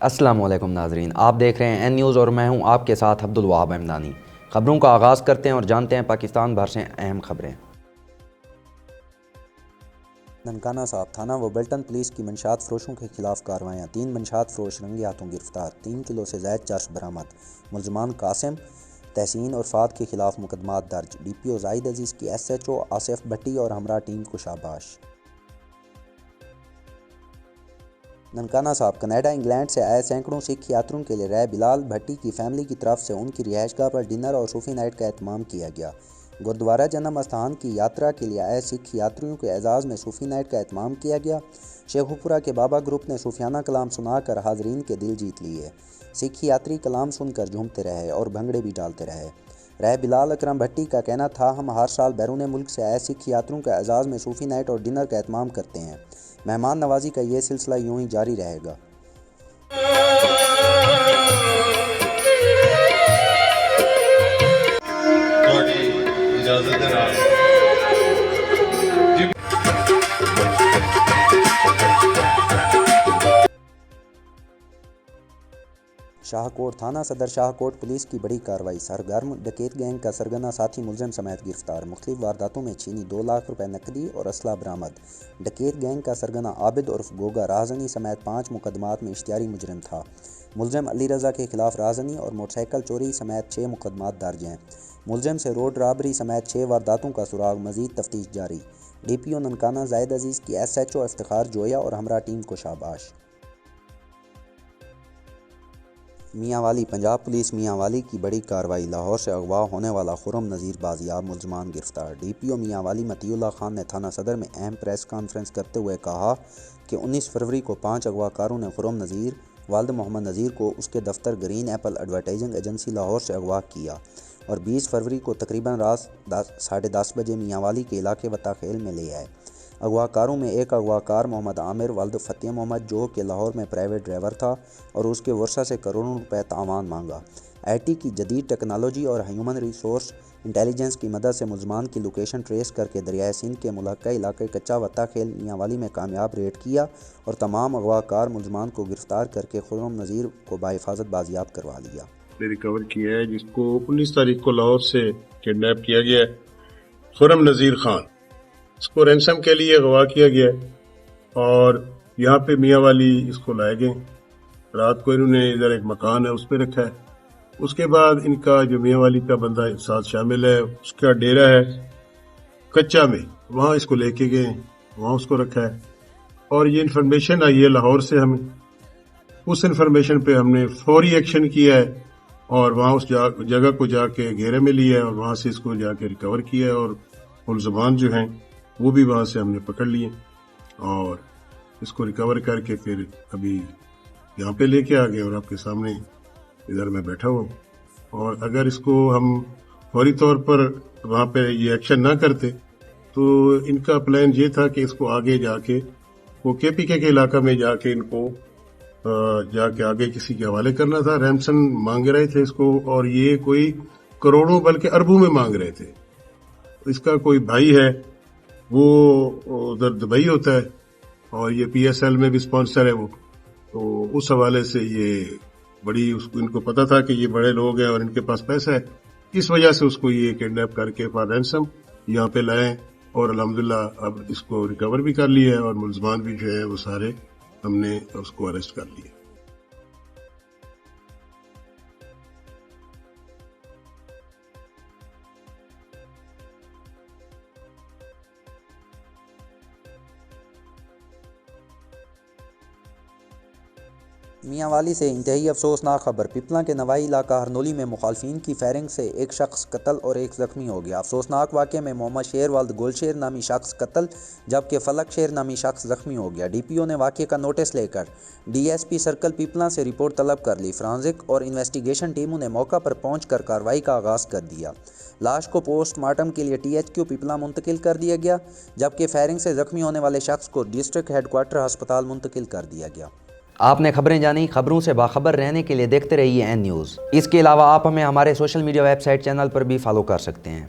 السلام علیکم ناظرین، آپ دیکھ رہے ہیں این نیوز اور میں ہوں آپ کے ساتھ عبدالوہاب احمدانی۔ خبروں کا آغاز کرتے ہیں اور جانتے ہیں پاکستان بھر سے اہم خبریں۔ ننکانہ صاحب تھانہ و بلٹن پولیس کی منشیات فروشوں کے خلاف کارروائیاں، 3 منشیات فروش رنگے ہاتھوں گرفتار، 3 کلو سے زائد چرس برآمد، ملزمان قاسم، تحسین اور فہد کے خلاف مقدمات درج، ڈی پی او زاہد عزیز کی ایس ایچ او آصف بھٹی اور ہمراہ ٹیم کو شاباش۔ ننکانہ صاحب کینیڈا انگلینڈ سے آئے سینکڑوں سکھ یاتریوں کے لیے رائے بلال بھٹی کی فیملی کی طرف سے ان کی رہائش گاہ پر ڈنر اور صوفی نائٹ کا اہتمام کیا گیا۔ گردوارہ جنم استھان کی یاترا کے لیے آئے سکھ یاتریوں کے اعزاز میں صوفی نائٹ کا اہتمام کیا گیا۔ شیخوپورہ کے بابا گروپ نے صوفیانہ کلام سنا کر حاضرین کے دل جیت لیے۔ سکھ یاتری کلام سن کر جھومتے رہے اور بھنگڑے بھی ڈالتے رہے۔ رائے بلال اکرم بھٹی کا کہنا تھا، ہم ہر سال بیرون ملک سے آئے سکھ یاتریوں کے اعزاز میں صوفی نائٹ اور ڈنر کا اہتمام کرتے ہیں۔ مہمان نوازی کا یہ سلسلہ یوں ہی جاری رہے گا۔ شاہکوٹ تھانہ صدر شاہکوٹ پولیس کی بڑی کارروائی، سرگرم ڈکیت گینگ کا سرگنا ساتھی ملزم سمیت گرفتار، مختلف وارداتوں میں چھینی 2 لاکھ روپے نقدی اور اسلحہ برآمد۔ ڈکیت گینگ کا سرگنا عابد عرف گوگا راہزنی سمیت 5 مقدمات میں اشتہاری مجرم تھا۔ ملزم علی رضا کے خلاف راہزنی اور موٹر سائیکل چوری سمیت 6 مقدمات درج ہیں۔ ملزم سے روڈ رابری سمیت 6 وارداتوں کا سراغ، مزید تفتیش جاری۔ ڈی پی او ننکانہ زاہد عزیز کی ایس ایچ او افتخار جویا اور ہمراہ ٹیم کو شاباش۔ میاں والی پنجاب پولیس میاں والی کی بڑی کارروائی، لاہور سے اغوا ہونے والا خرم نذیر بازیاب، ملزمان گرفتار۔ ڈی پی او میاں والی مطیع اللہ خان نے تھانہ صدر میں اہم پریس کانفرنس کرتے ہوئے کہا کہ 19 فروری کو 5 اغوا کاروں نے خرم نذیر والد محمد نذیر کو اس کے دفتر green apple advertising agency Lahore سے اغوا کیا اور 20 فروری کو تقریباً رات 10:30 بجے میاں والی کے علاقے وطا خیل میں لے آئے۔ اغوا کاروں میں ایک اغوا کار محمد عامر والد فتح محمد جو کہ لاہور میں پرائیویٹ ڈرائیور تھا اور اس کے ورثہ سے کروڑوں روپے تعاون مانگا۔ آئی ٹی کی جدید ٹیکنالوجی اور ہیومن ریسورس انٹیلیجنس کی مدد سے ملزمان کی لوکیشن ٹریس کر کے دریائے سندھ کے ملحقہ علاقے کچا وطا خیل میاں والی میں کامیاب ریڈ کیا اور تمام اغوا کار ملزمان کو گرفتار کر کے خرم نذیر کو بحفاظت بازیاب کروا لیا۔ ریکور کیا ہے جس کو 19 تاریخ کو لاہور سے کڈنیپ کیا گیا ہے، خرم نذیر خان۔ اس کو رینسم کے لیے اغوا کیا گیا اور یہاں پہ میاں والی اس کو لائے گئے۔ رات کو انہوں نے ادھر ایک مکان ہے اس پہ رکھا ہے۔ اس کے بعد ان کا جو میاں والی کا بندہ ساتھ شامل ہے، اس کا ڈیرا ہے کچا میں، وہاں اس کو لے کے گئے، وہاں اس کو رکھا ہے۔ اور یہ انفارمیشن آئی ہے لاہور سے ہمیں، اس انفارمیشن پہ ہم نے فوری ایکشن کیا ہے اور وہاں اس جگہ کو جا کے گھیرے میں لیا ہے اور وہاں سے اس کو جا کے ریکور کیا ہے اور ملزمان جو ہیں وہ بھی وہاں سے ہم نے پکڑ لیے اور اس کو ریکور کر کے پھر ابھی یہاں پہ لے کے آ گئے اور آپ کے سامنے ادھر میں بیٹھا ہوں۔ اور اگر اس کو ہم فوری طور پر وہاں پہ یہ ایکشن نہ کرتے تو ان کا پلان یہ تھا کہ اس کو آگے جا کے وہ کے پی کے علاقہ میں جا کے ان کو جا کے آگے کسی کے حوالے کرنا تھا۔ رینسم مانگ رہے تھے اس کو اور یہ کوئی کروڑوں بلکہ اربوں میں مانگ رہے تھے۔ اس کا کوئی بھائی ہے وہ ادھر دبئی ہوتا ہے اور یہ پی ایس ایل میں بھی اسپانسر ہے وہ، تو اس حوالے سے یہ بڑی ان کو پتا تھا کہ یہ بڑے لوگ ہیں اور ان کے پاس پیسہ ہے، اس وجہ سے اس کو یہ کڈنیپ کر کے فار رینسم یہاں پہ لائے اور الحمدللہ اب اس کو ریکور بھی کر لیا ہے اور ملزمان بھی جو ہے وہ سارے ہم نے اس کو اریسٹ کر لیا۔ میاں والی سے انتہائی افسوسناک خبر، پیپلاں کے نوائی علاقہ ہرنولی میں مخالفین کی فائرنگ سے ایک شخص قتل اور ایک زخمی ہو گیا۔ افسوسناک واقعے میں محمد شیر والد گل شیر نامی شخص قتل جبکہ فلک شیر نامی شخص زخمی ہو گیا۔ ڈی پی او نے واقعے کا نوٹس لے کر ڈی ایس پی سرکل پیپلاں سے رپورٹ طلب کر لی۔ فرانزک اور انویسٹیگیشن ٹیموں نے موقع پر پہنچ کر کارروائی کا آغاز کر دیا۔ لاش کو پوسٹ مارٹم کے لیے ٹی ایچ کیو پیپلاں منتقل کر دیا گیا جبکہ فائرنگ سے زخمی ہونے والے شخص کو ڈسٹرکٹ ہیڈ کوارٹر ہسپتال منتقل کر دیا گیا۔ آپ نے خبریں جانی، خبروں سے باخبر رہنے کے لیے دیکھتے رہیے این نیوز۔ اس کے علاوہ آپ ہمیں ہمارے social media website channel پر بھی فالو کر سکتے ہیں۔